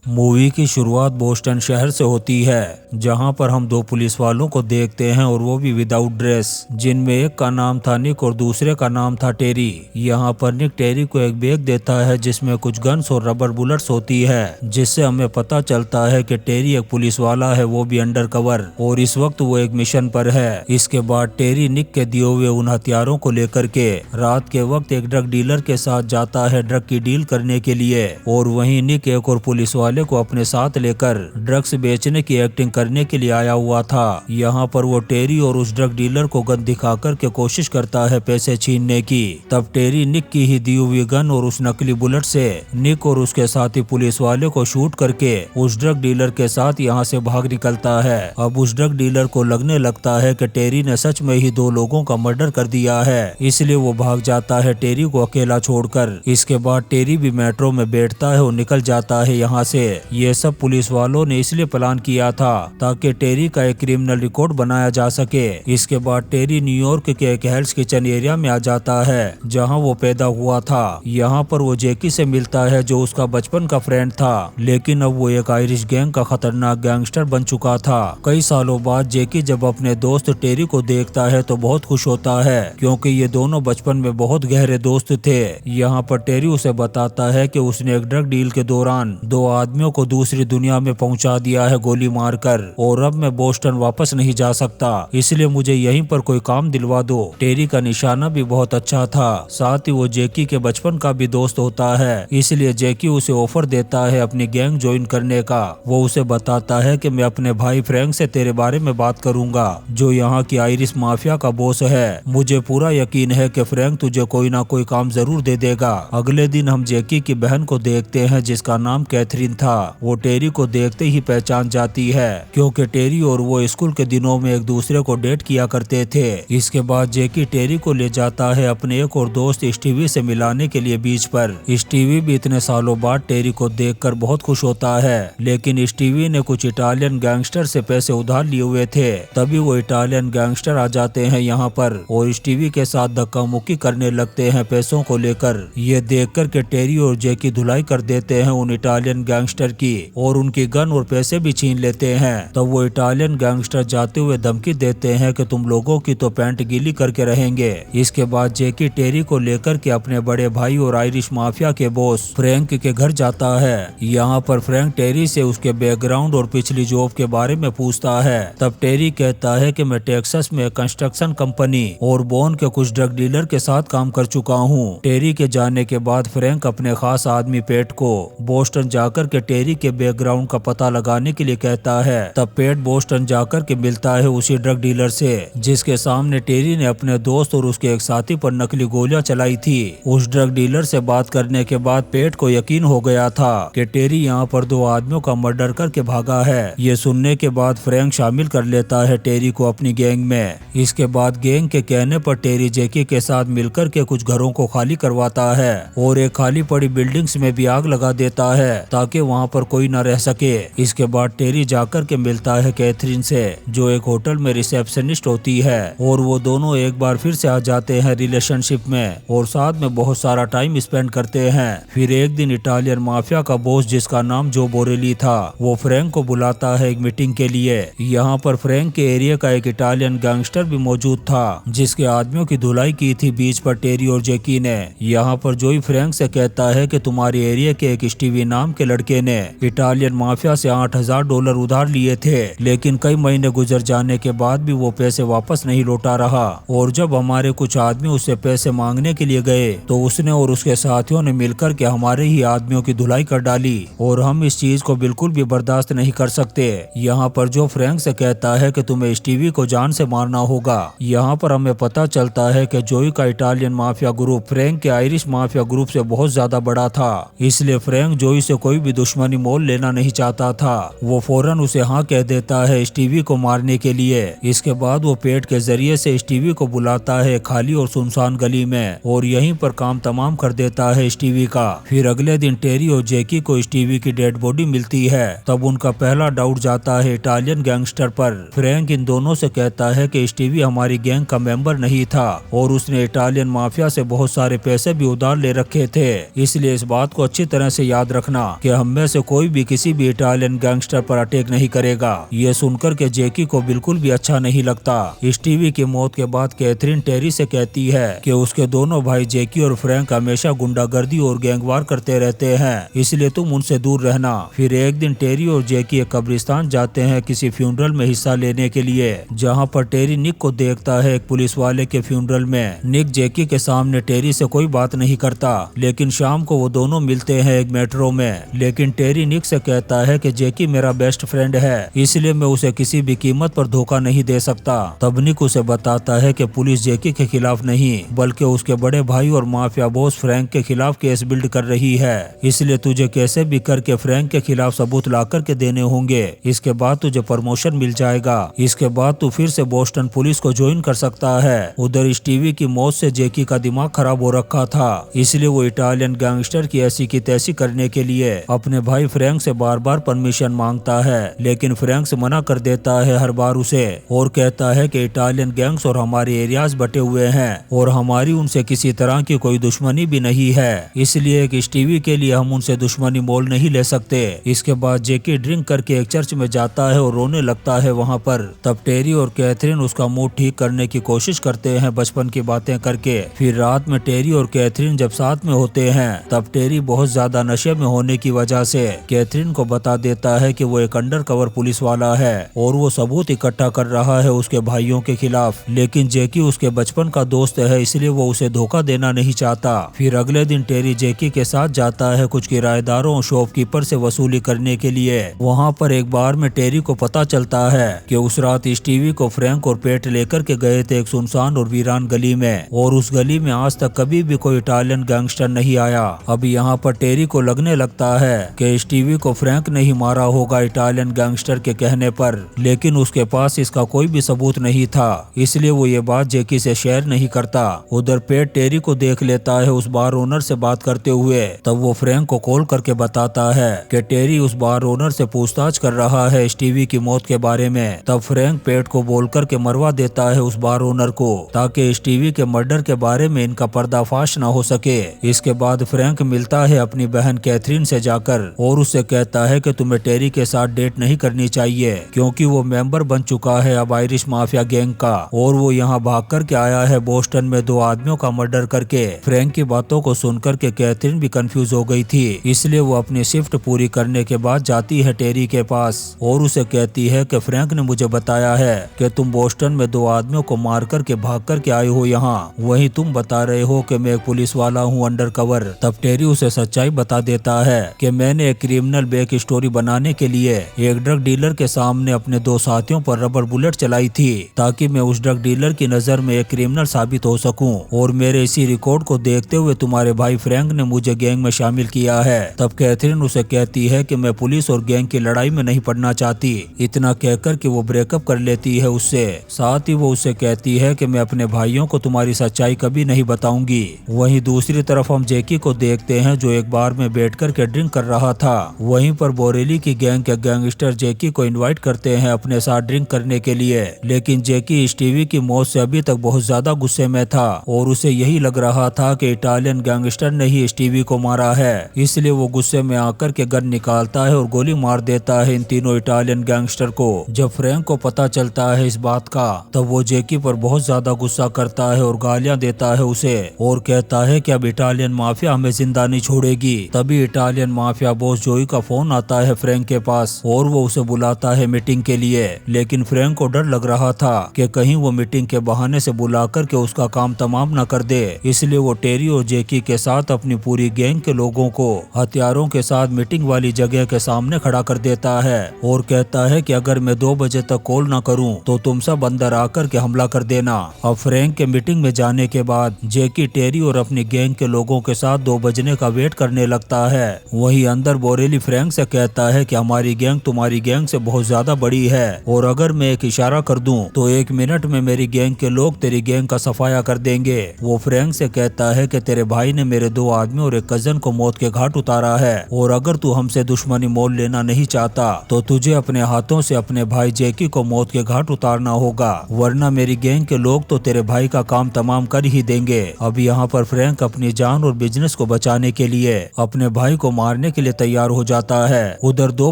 Movie की शुरुआत Boston शहर से होती है, जहां पर हम दो पुलिस वालों को देखते हैं और वो भी विदाउट ड्रेस, जिनमें एक का नाम था निक और दूसरे का नाम था टेरी। यहां पर निक टेरी को एक बैग देता है जिसमें कुछ गन्स और रबर बुलेट्स होती है, जिससे हमें पता चलता है कि टेरी एक पुलिस वाला है, वो भी अंडर कवर, और इस वक्त वो एक मिशन पर है। इसके बाद टेरी निक के दिए हुए उन हथियारों को लेकर के रात के वक्त एक ड्रग डीलर के साथ जाता है ड्रग की डील करने के लिए, और वहीं निक एक और पुलिस वाले को अपने साथ लेकर ड्रग्स बेचने की एक्टिंग करने के लिए आया हुआ था। यहाँ पर वो टेरी और उस ड्रग डीलर को गन दिखा कर के कोशिश करता है पैसे छीनने की। तब टेरी निक की ही दी हुई गन और उस नकली बुलेट से निक और उसके साथी पुलिस वाले को शूट करके उस ड्रग डीलर के साथ यहाँ से भाग निकलता है। अब उस ड्रग डीलर को लगने लगता है कि टेरी ने सच में ही दो लोगों का मर्डर कर दिया है, इसलिए वो भाग जाता है टेरी को अकेला छोड़कर। इसके बाद टेरी भी मेट्रो में बैठता है और निकल जाता है यहाँ से। ये सब पुलिस वालों ने इसलिए प्लान किया था ताकि टेरी का एक क्रिमिनल रिकॉर्ड बनाया जा सके। इसके बाद टेरी न्यूयॉर्क के एक हेल्स किचन एरिया में आ जाता है जहां वो पैदा हुआ था। यहाँ पर वो जैकी से मिलता है जो उसका बचपन का फ्रेंड था, लेकिन अब वो एक आयरिश गैंग का खतरनाक गैंगस्टर बन चुका था। कई सालों बाद जैकी जब अपने दोस्त टेरी को देखता है तो बहुत खुश होता है, क्योंकि ये दोनों बचपन में बहुत गहरे दोस्त थे। यहाँ पर टेरी उसे बताता है कि उसने एक ड्रग डील के दौरान दो आदमियों को दूसरी दुनिया में पहुंचा दिया है गोली मारकर, और अब मैं बोस्टन वापस नहीं जा सकता, इसलिए मुझे यहीं पर कोई काम दिलवा दो। टेरी का निशाना भी बहुत अच्छा था, साथ ही वो जैकी के बचपन का भी दोस्त होता है, इसलिए जैकी उसे ऑफर देता है अपनी गैंग ज्वाइन करने का। वो उसे बताता है कि मैं अपने भाई फ्रैंक से तेरे बारे में बात करूंगा, जो यहाँ की आयरिश माफिया का बॉस है। मुझे पूरा यकीन है कि फ्रैंक तुझे कोई ना कोई काम जरूर दे देगा। अगले दिन हम जैकी की बहन को देखते हैं जिसका नाम कैथरीन था। वो टेरी को देखते ही पहचान जाती है, क्योंकि टेरी और वो स्कूल के दिनों में एक दूसरे को डेट किया करते थे। इसके बाद जैकी टेरी को ले जाता है अपने एक और दोस्त स्टीवी से मिलाने के लिए बीच पर। स्टीवी भी इतने सालों बाद टेरी को देखकर बहुत खुश होता है, लेकिन स्टीवी ने कुछ इटालियन गैंगस्टर से पैसे उधार लिए हुए थे। तभी वो इटालियन गैंगस्टर आ जाते हैं यहाँ पर और स्टीवी के साथ धक्का मुक्की करने लगते हैं पैसों को लेकर। ये देखकर के टेरी और जैकी धुलाई कर देते हैं उन इटालियन गैंगस्टर की और उनकी गन और पैसे भी छीन लेते हैं। तब वो इटालियन गैंगस्टर जाते हुए धमकी देते हैं कि तुम लोगों की तो पैंट गीली करके रहेंगे। इसके बाद जैकी टेरी को लेकर के अपने बड़े भाई और आयरिश माफिया के बॉस फ्रैंक के घर जाता है। यहाँ पर फ्रैंक टेरी से उसके बैकग्राउंड और पिछली जॉब के बारे में पूछता है। तब टेरी कहता है कि मैं टेक्सास में कंस्ट्रक्शन कंपनी और बोन के कुछ ड्रग डीलर के साथ काम कर चुका हूँ। टेरी के जाने के बाद फ्रैंक अपने खास आदमी पेट को बोस्टन जाकर के टेरी के बैकग्राउंड का पता लगाने के लिए कहता है। तब पेट बोस्टन जाकर के मिलता है उसी ड्रग डीलर से जिसके सामने टेरी ने अपने दोस्त और उसके एक साथी पर नकली गोलियां चलाई थी। उस ड्रग डीलर से बात करने के बाद पेट को यकीन हो गया था कि टेरी यहाँ पर दो आदमियों का मर्डर करके भागा है। ये सुनने के बाद फ्रैंक शामिल कर लेता है टेरी को अपनी गैंग में। इसके बाद गैंग के कहने पर टेरी जैकी के साथ मिलकर के कुछ घरों को खाली करवाता है और एक खाली पड़ी बिल्डिंग्स में भी आग लगा देता है ताकि वहाँ पर कोई न रह सके। इसके बाद टेरी जाकर के मिलता है कैथरीन से, जो एक होटल में रिसेप्शनिस्ट होती है, और वो दोनों एक बार फिर से आ जाते हैं रिलेशनशिप में और साथ में बहुत सारा टाइम स्पेंड करते हैं। फिर एक दिन इटालियन माफिया का बॉस जिसका नाम जो बोरेली था, वो फ्रैंक को बुलाता है एक मीटिंग के लिए। यहाँ पर फ्रैंक के एरिया का एक इटालियन गैंगस्टर भी मौजूद था जिसके आदमियों की धुलाई की थी बीच पर टेरी और जैकी ने। यहाँ पर जोई फ्रैंक से कहता है कि तुम्हारे एरिया के एक स्टीवी नाम के लड़के ने इटालियन माफिया से $8,000 उधार लिए थे, लेकिन कई महीने गुजर जाने के बाद भी वो पैसे वापस नहीं लौटा रहा, और जब हमारे कुछ आदमी उससे पैसे मांगने के लिए गए तो उसने और उसके साथियों ने मिलकर के हमारे ही आदमियों की धुलाई कर डाली, और हम इस चीज को बिल्कुल भी बर्दाश्त नहीं कर सकते। यहाँ पर जो फ्रैंक से कहता है कि तुम्हें स्टीवी को जान से मारना होगा। यहाँ पर हमें पता चलता है कि जोई का इटालियन माफिया ग्रुप फ्रैंक के आयरिश माफिया ग्रुप से बहुत ज्यादा बड़ा था, इसलिए फ्रैंक जोई से कोई भी दुश्मनी मोल लेना नहीं चाहता था। वो फौरन उसे हाँ कह देता है स्टीवी को मारने के लिए। इसके बाद वो पेट के जरिए से स्टीवी को बुलाता है खाली और सुनसान गली में, और यहीं पर काम तमाम कर देता है स्टीवी का। फिर अगले दिन टेरी और जैकी को स्टीवी की डेड बॉडी मिलती है। तब उनका पहला डाउट जाता है इटालियन गैंगस्टर पर। फ्रैंक इन दोनों से कहता है कि स्टीवी हमारी गैंग का मेंबर नहीं था और उसने इटालियन माफिया से बहुत सारे पैसे भी उधार ले रखे थे, इसलिए इस बात को अच्छी तरह से याद रखना कि हम में से कोई भी किसी भी इटालियन गैंगस्टर पर अटैक नहीं करेगा। ये सुनकर के जैकी को बिल्कुल भी अच्छा नहीं लगता। स्टीवी की मौत के बाद कैथरीन टेरी से कहती है कि उसके दोनों भाई जैकी और फ्रैंक हमेशा गुंडागर्दी और गैंगवार करते रहते हैं, इसलिए तुम उनसे दूर रहना। फिर एक दिन टेरी और जैकी एक कब्रिस्तान जाते हैं किसी फ्यूनरल में हिस्सा लेने के लिए, जहाँ पर टेरी निक को देखता है एक पुलिस वाले के फ्यूनरल में। निक जैकी के सामने टेरी से कोई बात नहीं करता, लेकिन शाम को वो दोनों मिलते हैं एक मेट्रो में। लेकिन टेरी निक से कहता है कि जैकी मेरा बेस्ट फ्रेंड है, इसलिए मैं उसे किसी भी कीमत पर धोखा नहीं दे सकता। तब निक उसे बताता है कि पुलिस जैकी के खिलाफ नहीं बल्कि उसके बड़े भाई और माफिया बॉस फ्रैंक के खिलाफ केस बिल्ड कर रही है, इसलिए तुझे कैसे भी करके फ्रैंक के खिलाफ सबूत ला करके देने होंगे। इसके बाद तुझे प्रमोशन मिल जाएगा। इसके बाद तू फिर से बोस्टन पुलिस को ज्वाइन कर सकता है। उधर स्टीवी की मौत से जैकी का दिमाग खराब हो रखा था, इसलिए वो इटालियन गैंगस्टर की ऐसी की तैसी करने के लिए अपने भाई फ्रैंक से बार बार परमिशन मांगता है, लेकिन फ्रैंक से मना कर देता है हर बार उसे, और कहता है कि इटालियन गैंग्स और हमारे एरियाज बटे हुए हैं और हमारी उनसे किसी तरह की कोई दुश्मनी भी नहीं है, इसलिए एक स्टीवी के लिए हम उनसे दुश्मनी मोल नहीं ले सकते। इसके बाद जैकी ड्रिंक करके एक चर्च में जाता है और रोने लगता है वहाँ पर। तब टेरी और कैथरीन उसका मूड ठीक करने की कोशिश करते हैं बचपन की बातें करके। फिर रात में टेरी और कैथरीन जब साथ में होते हैं तब टेरी बहुत ज्यादा नशे में होने की वजह से कैथरीन को बता देता है कि वो एक अंडरकवर पुलिस वाला है और वो सबूत इकट्ठा कर रहा है उसके भाइयों के खिलाफ, लेकिन जैकी उसके बचपन का दोस्त है इसलिए वो उसे धोखा देना नहीं चाहता। फिर अगले दिन टेरी जैकी के साथ जाता है कुछ किराएदारों और शॉपकीपर से वसूली करने के लिए। वहाँ पर एक बार में टेरी को पता चलता है कि उस रात स्टीवी को फ्रैंक और पेट लेकर के गए थे एक सुनसान और वीरान गली में, और उस गली में आज तक कभी भी कोई इटालियन गैंगस्टर नहीं आया। अब यहाँ पर टेरी को लगने लगता है कि स्टीवी को फ्रैंक नहीं मारा होगा इटालियन गैंगस्टर के कहने पर, लेकिन उसके पास इसका कोई भी सबूत नहीं था, इसलिए वो ये बात जैकी से शेयर नहीं करता। उधर पेट टेरी को देख लेता है उस बार ओनर से बात करते हुए। तब वो फ्रैंक को कॉल करके बताता है कि टेरी उस बार ओनर से पूछताछ कर रहा है स्टीवी की मौत के बारे में। तब फ्रैंक पेट को बोल करके मरवा देता है उस बार ओनर को, ताकि स्टीवी के मर्डर के बारे में इनका पर्दाफाश न हो सके। इसके बाद फ्रैंक मिलता है अपनी बहन कैथरीन से जाकर और उससे कहता है कि तुम्हें टेरी के साथ डेट नहीं करनी चाहिए, क्योंकि वो मेंबर बन चुका है अब आयरिश माफिया गैंग का, और वो यहाँ भाग कर के आया है बोस्टन में 2 आदमियों का मर्डर करके। फ्रैंक की बातों को सुनकर के कैथरीन भी कंफ्यूज हो गई थी, इसलिए वो अपनी शिफ्ट पूरी करने के बाद जाती है टेरी के पास और उसे कहती है कि फ्रैंक ने मुझे बताया है कि तुम बोस्टन में 2 आदमियों को मार कर के भाग कर के आए हो यहाँ, वहीं तुम बता रहे हो कि मैं एक पुलिस वाला हूँ अंडर कवर। तब टेरी उसे सच्चाई बता देता है कि मैंने एक क्रिमिनल बैक स्टोरी बनाने के लिए एक ड्रग डीलर के सामने अपने 2 साथियों पर रबर बुलेट चलाई थी, ताकि मैं उस ड्रग डीलर की नजर में एक क्रिमिनल साबित हो सकूं, और मेरे इसी रिकॉर्ड को देखते हुए तुम्हारे भाई फ्रैंक ने मुझे गैंग में शामिल किया है। तब कैथरीन उसे कहती है कि मैं पुलिस और गैंग की लड़ाई में नहीं पड़ना चाहती। इतना कहकर कि वो ब्रेकअप कर लेती है उससे। साथ ही वो उससे कहती है कि मैं अपने भाइयों को तुम्हारी सच्चाई कभी नहीं बताऊंगी। वहीं दूसरी तरफ हम जैकी को देखते हैं जो एक बार में बैठकर के ड्रिंक कर रहा था। वहीं पर बोरेली की गैंग के गैंगस्टर जैकी को इनवाइट करते हैं अपने साथ ड्रिंक करने के लिए, लेकिन जैकी स्टीवी की मौत से अभी तक बहुत ज्यादा गुस्से में था और उसे यही लग रहा था कि इटालियन गैंगस्टर ने ही स्टीवी को मारा है, इसलिए वो गुस्से में आकर के गन निकालता है और गोली मार देता है इन तीनों इटालियन गैंगस्टर को। जब फ्रैंक को पता चलता है इस बात का तब वो जैकी पर बहुत ज्यादा गुस्सा करता है और गालियां देता है उसे और कहता है कि अब इटालियन माफिया हमें जिंदा नहीं छोड़ेगी। तभी इटालियन माफिया बॉस जोई का फोन आता है फ्रैंक के पास और वो उसे बुलाता है मीटिंग के लिए, लेकिन फ्रैंक को डर लग रहा था कि कहीं वो मीटिंग के बहाने से बुला कर के उसका काम तमाम न कर दे, इसलिए वो टेरी और जैकी के साथ अपनी पूरी गैंग के लोगों को हथियारों के साथ मीटिंग वाली जगह के सामने खड़ा कर देता है और कहता है कि अगर मैं 2 बजे तक कॉल न करूं तो तुम सब अंदर आकर के हमला कर देना। अब फ्रैंक के मीटिंग में जाने के बाद जैकी टेरी और अपनी गैंग के लोगों के साथ 2 बजने का वेट करने लगता है। वहीं अंदर बोरेली फ्रैंक से कहता है कि हमारी गैंग तुम्हारी गैंग से बहुत ज्यादा बड़ी है और अगर मैं एक इशारा कर दूं तो 1 मिनट में मेरी गैंग के लोग तेरी गैंग का सफाया कर देंगे। वो फ्रैंक से कहता है कि तेरे भाई ने मेरे 2 आदमी और एक कजन को मौत के घाट उतारा है और अगर तू हमसे दुश्मनी मोल लेना नहीं चाहता तो तुझे अपने हाथों से अपने भाई जैकी को मौत के घाट उतारना होगा, वरना मेरी गैंग के लोग तो तेरे भाई का काम तमाम कर ही देंगे। अब यहाँ पर फ्रैंक अपनी जान और बिजनेस को बचाने के लिए अपने भाई को मारने के लिए लिए तैयार हो जाता है। उधर 2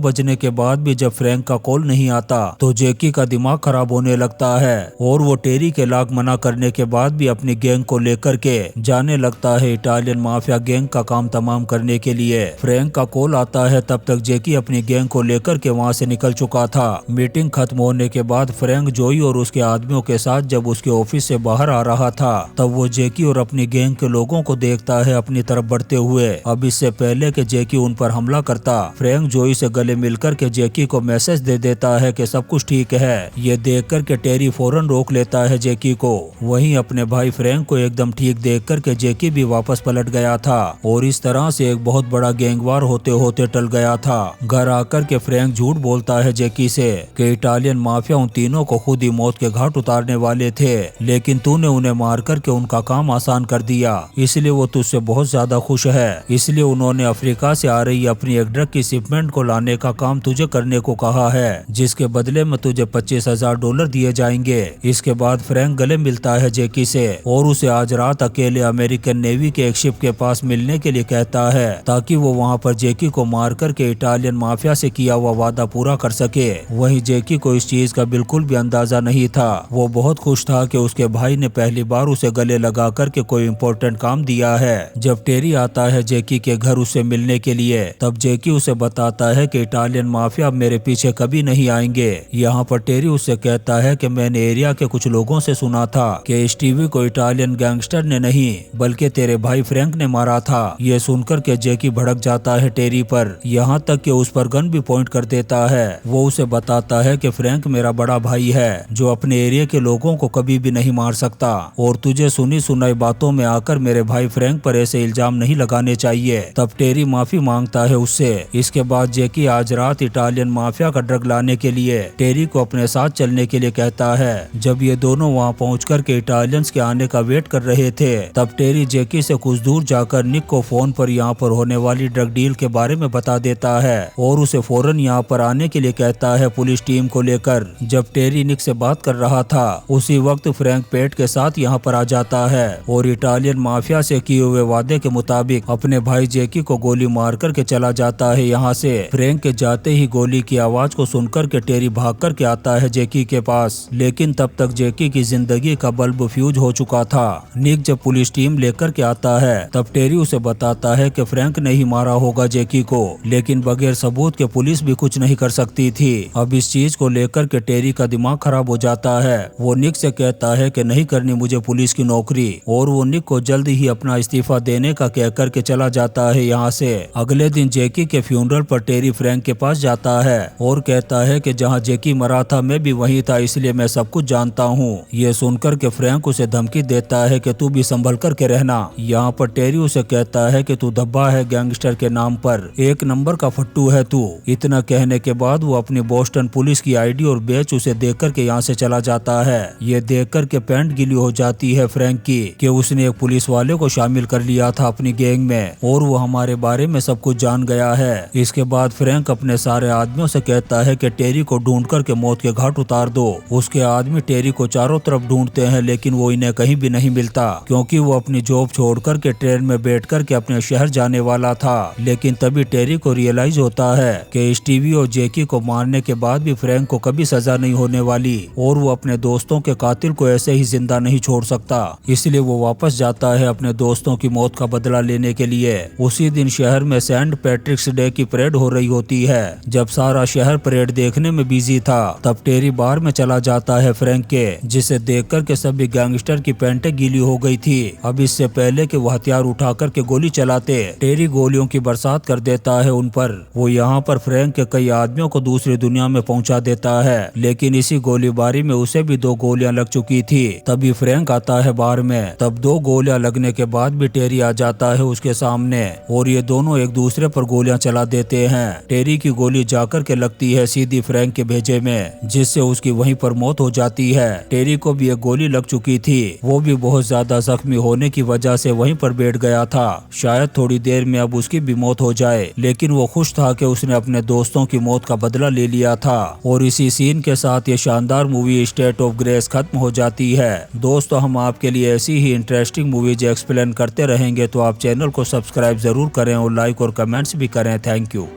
बजने के बाद भी जब फ्रैंक का कॉल नहीं आता तो जैकी का दिमाग खराब होने लगता है और वो टेरी के लाख मना करने के बाद भी अपनी गैंग को लेकर के जाने लगता है इटालियन माफिया गैंग का काम तमाम करने के लिए। फ्रैंक का कॉल आता है, तब तक जैकी अपनी गैंग को लेकर के वहाँ से निकल चुका था। मीटिंग खत्म होने के बाद फ्रैंक जोई और उसके आदमियों के साथ जब उसके ऑफिस से बाहर आ रहा था तब वो जैकी और अपनी गैंग के लोगों को देखता है अपनी तरफ बढ़ते हुए। अब इससे पहले कि जैकी उन पर हमला करता, फ्रैंक जोई से गले मिलकर के जैकी को मैसेज दे देता है कि सब कुछ ठीक है। ये देखकर के टेरी फौरन रोक लेता है जैकी को। वहीं अपने भाई फ्रैंक को एकदम ठीक देखकर के जैकी भी वापस पलट गया था और इस तरह से एक बहुत बड़ा गैंगवार होते होते टल गया था। घर आकर के फ्रैंक झूठ बोलता है जैकी से कि इटालियन माफिया उन तीनों को खुद ही मौत के घाट उतारने वाले थे, लेकिन तूने उन्हें मार करके उनका काम आसान कर दिया, इसलिए वो तुझसे बहुत ज्यादा खुश है। इसलिए उन्होंने अफ्रीका से आ रही अपनी एक ड्रग की शिपमेंट को लाने का काम तुझे करने को कहा है, जिसके बदले में तुझे $25,000 दिए जाएंगे। इसके बाद फ्रैंक गले मिलता है जैकी से और उसे आज रात अकेले अमेरिकन नेवी के एक शिप के पास मिलने के लिए कहता है ताकि वो वहाँ पर जैकी को मार करके इटालियन माफिया से किया हुआ वादा पूरा कर सके। वहीं जैकी को इस चीज का बिल्कुल भी अंदाजा नहीं था। वो बहुत खुश था कि उसके भाई ने पहली बार उसे गले लगा करके कोई इम्पोर्टेंट काम दिया है। जब टेरी आता है जैकी के घर उससे मिलने के लिए तब जैकी उसे बताता है कि इटालियन माफिया अब मेरे पीछे कभी नहीं आएंगे। यहाँ पर टेरी उससे कहता है कि मैंने एरिया के कुछ लोगों से सुना था कि स्टीवी को इटालियन गैंगस्टर ने नहीं बल्कि तेरे भाई फ्रैंक ने मारा था। ये सुनकर के जैकी भड़क जाता है टेरी पर, यहाँ तक कि उस पर गन भी पॉइंट कर देता है। वो उसे बताता है कि फ्रैंक मेरा बड़ा भाई है जो अपने एरिया के लोगों को कभी भी नहीं मार सकता और तुझे सुनी सुनाई बातों में आकर मेरे भाई फ्रैंक पर ऐसे इल्जाम नहीं लगाने चाहिए। तब टेरी माफी मांगता है उससे। इसके बाद जैकी आज रात इटालियन माफिया का ड्रग लाने के लिए टेरी को अपने साथ चलने के लिए कहता है। जब ये दोनों वहाँ पहुँच कर के इटालियंस के आने का वेट कर रहे थे तब टेरी जैकी से कुछ दूर जाकर निक को फोन पर यहाँ पर होने वाली ड्रग डील के बारे में बता देता है और उसे फौरन यहाँ पर आने के लिए कहता है पुलिस टीम को लेकर। जब टेरी निक से बात कर रहा था उसी वक्त फ्रैंक पेट के साथ यहाँ पर आ जाता है और इटालियन माफिया से किए हुए वादे के मुताबिक अपने भाई जैकी को गोली मार करके चला जाता है यहाँ से। फ्रैंक के जाते ही गोली की आवाज को सुनकर के टेरी भाग कर के आता है जैकी के पास, लेकिन तब तक जैकी की जिंदगी का बल्ब फ्यूज हो चुका था। निक जब पुलिस टीम लेकर के आता है तब टेरी उसे बताता है कि फ्रैंक ने ही मारा होगा जैकी को, लेकिन बगैर सबूत के पुलिस भी कुछ नहीं कर सकती थी। अब इस चीज को लेकर के टेरी का दिमाग खराब हो जाता है। वो निक से कहता है कि नहीं करनी मुझे पुलिस की नौकरी और वो निक को जल्द ही अपना इस्तीफा देने का कह कर के चला जाता है यहाँ से। अगले दिन जैकी के फ्यूनरल पर टेरी फ्रैंक के पास जाता है और कहता है कि जहाँ जैकी मरा था मैं भी वहीं था, इसलिए मैं सब कुछ जानता हूँ। ये सुनकर के फ्रैंक उसे धमकी देता है कि तू भी संभल कर के रहना। यहाँ पर टेरी उसे कहता है कि तू धब्बा है गैंगस्टर के नाम पर, 1 नंबर का फट्टू है तू। इतना कहने के बाद वो अपनी बोस्टन पुलिस की आईडी और बैच उसे देख कर के यहाँ से चला जाता है। ये देख कर के पैंट गीली हो जाती है फ्रैंक की कि उसने एक पुलिस वाले को शामिल कर लिया था अपनी गैंग में और वो हमारे बारे में सब कुछ जान गया है। इसके बाद फ्रैंक अपने सारे आदमियों से कहता है कि टेरी को ढूंढ कर के मौत के घाट उतार दो। उसके आदमी टेरी को चारों तरफ ढूंढते हैं लेकिन वो इन्हें कहीं भी नहीं मिलता क्योंकि वो अपनी जॉब छोड़ कर के ट्रेन में बैठ कर के अपने शहर जाने वाला था। लेकिन तभी टेरी को रियलाइज होता है कि स्टीवी और जैकी को मारने के बाद भी फ्रैंक को कभी सजा नहीं होने वाली और वो अपने दोस्तों के कातिल को ऐसे ही जिंदा नहीं छोड़ सकता। इसलिए वो वापस जाता है अपने दोस्तों की मौत का बदला लेने के लिए। उसी दिन शहर में सेंट पैट्रिक्स डे की परेड हो रही होती है। जब सारा शहर परेड देखने में बिजी था तब टेरी बार में चला जाता है फ्रैंक के, जिसे देखकर के सभी गैंगस्टर की पैंटें गीली हो गई थी। अब इससे पहले कि वो हथियार उठा कर के गोली चलाते, टेरी गोलियों की बरसात कर देता है उन पर। वो यहाँ पर फ्रैंक के कई आदमियों को दूसरी दुनिया में पहुंचा देता है, लेकिन इसी गोलीबारी में उसे भी 2 गोलियां लग चुकी थी। तभी फ्रैंक आता है बार में। तब 2 गोलियां लगने के बाद भी टेरी आ जाता है उसके सामने और ये दोनों एक दूसरे पर गोलियां चला देते हैं। टेरी की गोली जाकर के लगती है सीधी फ्रैंक के भेजे में, जिससे उसकी वहीं पर मौत हो जाती है। टेरी को भी एक गोली लग चुकी थी, वो भी बहुत ज्यादा जख्मी होने की वजह से वहीं पर बैठ गया था। शायद थोड़ी देर में अब उसकी भी मौत हो जाए, लेकिन वो खुश था कि उसने अपने दोस्तों की मौत का बदला ले लिया था। और इसी सीन के साथ ये शानदार मूवी स्टेट ऑफ ग्रेस खत्म हो जाती है। दोस्तों, हम आपके लिए ऐसी ही इंटरेस्टिंग मूवीज एक्सप्लेन करते रहेंगे, तो आप चैनल को सब्सक्राइब जरूर करें और लाइक और और कमेंट्स भी करें। Thank you.